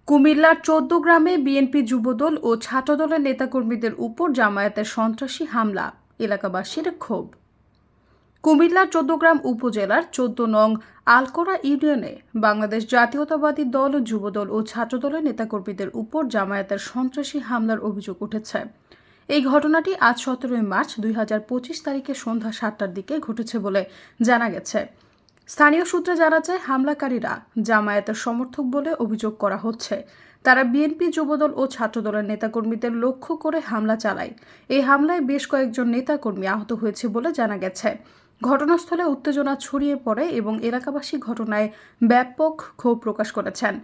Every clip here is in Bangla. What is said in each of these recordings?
কুমিল্লার ১৪ গ্রামে বিএনপি যুবদল ও ছাত্রদলের নেতাকর্মীদের উপর জামায়াতের সন্ত্রাসী হামলা, এলাকাবাসীর ক্ষোভ। কুমিল্লার ১৪গ্রাম উপজেলার ১৪ নং আলকোরা ইউনিয়নে বাংলাদেশ জাতীয়তাবাদী দল, যুবদল ও ছাত্রদলের নেতাকর্মীদের উপর জামায়াতের সন্ত্রাসী হামলার অভিযোগ উঠেছে। এই ঘটনাটি আজ ১৭ মার্চ ২০২৫ তারিখে সন্ধ্যা ৭টার দিকে ঘটেছে বলে জানা গেছে। স্থানীয় সূত্রে জানা যায়, হামলাকারীরা জামায়াতের সমর্থক বলে অভিযোগ করা হচ্ছে। তারা বিএনপি, যুবদল ও ছাত্রদলের নেতাকর্মীদের লক্ষ্য করে হামলা চালায়। এই হামলায় বেশ কয়েকজন নেতাকর্মী আহত হয়েছে বলে জানা গেছে। ঘটনাস্থলে উত্তেজনা ছড়িয়ে পড়ে এবং এলাকাবাসী ঘটনায় ব্যাপক ক্ষোভ প্রকাশ করেছেন।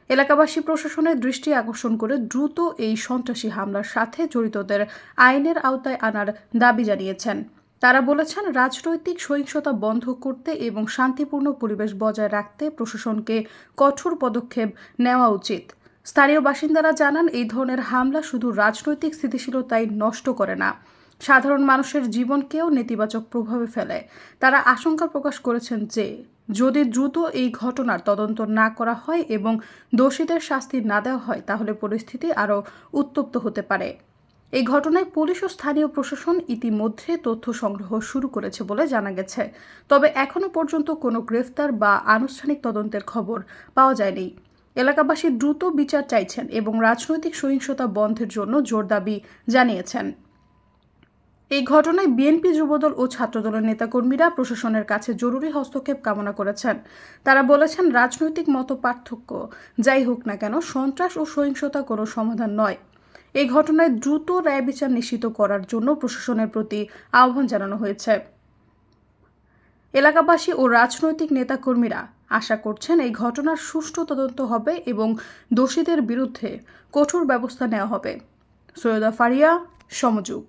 এলাকাবাসী প্রশাসনের দৃষ্টি আকর্ষণ করে দ্রুত এই সন্ত্রাসী হামলার সাথে জড়িতদের আইনের আওতায় আনার দাবি জানিয়েছেন। তারা বলেছেন, রাজনৈতিক সহিংসতা বন্ধ করতে এবং শান্তিপূর্ণ পরিবেশ বজায় রাখতে প্রশাসনকে কঠোর পদক্ষেপ নেওয়া উচিত। স্থানীয় বাসিন্দারা জানান, এই ধরনের হামলা শুধু রাজনৈতিক স্থিতিশীলতাই নষ্ট করে না, সাধারণ মানুষের জীবনকেও নেতিবাচক প্রভাবে ফেলে। তারা আশঙ্কা প্রকাশ করেছেন যে যদি দ্রুত এই ঘটনার তদন্ত না করা হয় এবং দোষীদের শাস্তি না দেওয়া হয়, তাহলে পরিস্থিতি আরও উত্তপ্ত হতে পারে। এই ঘটনায় পুলিশ ও স্থানীয় প্রশাসন ইতিমধ্যে তথ্য সংগ্রহ শুরু করেছে বলে জানা গেছে। তবে এখনো পর্যন্ত কোনো গ্রেফতার বা আনুষ্ঠানিক তদন্তের খবর পাওয়া যায়নি। এলাকাবাসী দ্রুত বিচার চাইছেন এবং রাজনৈতিক সহিংসতা বন্ধের জন্য জোর দাবি জানিয়েছেন। এই ঘটনায় বিএনপি, যুবদল ও ছাত্রদলের নেতাকর্মীরা প্রশাসনের কাছে জরুরি হস্তক্ষেপ কামনা করেছেন। তারা বলেছেন, রাজনৈতিক মতপার্থক্য যাই হোক না কেন, সন্ত্রাস ও সহিংসতা কোনো সমাধান নয়। এই ঘটনায় দ্রুত ন্যায় বিচার নিশ্চিত করার জন্য প্রশাসনের প্রতি আহ্বান জানানো হয়েছে। এলাকাবাসী ও রাজনৈতিক নেতাকর্মীরা আশা করছেন এই ঘটনার সুষ্ঠু তদন্ত হবে এবং দোষীদের বিরুদ্ধে কঠোর ব্যবস্থা নেওয়া হবে। সৈয়দা ফারিয়া, সমযোগ।